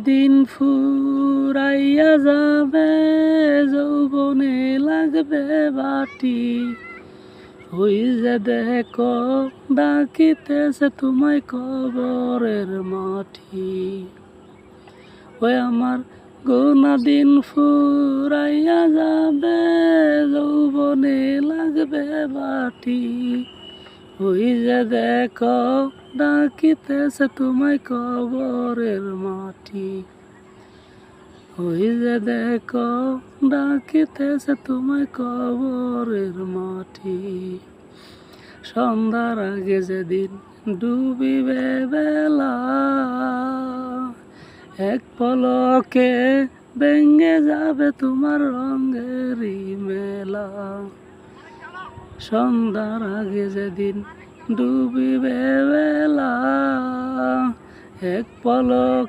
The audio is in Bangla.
দিন ফুরাইয়া যাবে, যৌবনে লাগবে বাটি। ওই যে দেখো ডাকিতেছে তোমায় কবরের মাটি। ওই আমার দিন ফুরাইয়া যাবে, যৌবনে লাগবে বাটি। ওই যে দেখো ডাকিতেছে তোমায় কবরের মাটি। ওই যে দেখো ডাকিতেছে তোমায় কবরের মাটি। সন্ধ্যার আগে যেদিন ডুবিবে বেলা, এক পলকে ভেঙে যাবে তোমার রঙেরই মেলা। সন্ধ্যার আগে যেদিন ডুবিবে বেলা, এক পলক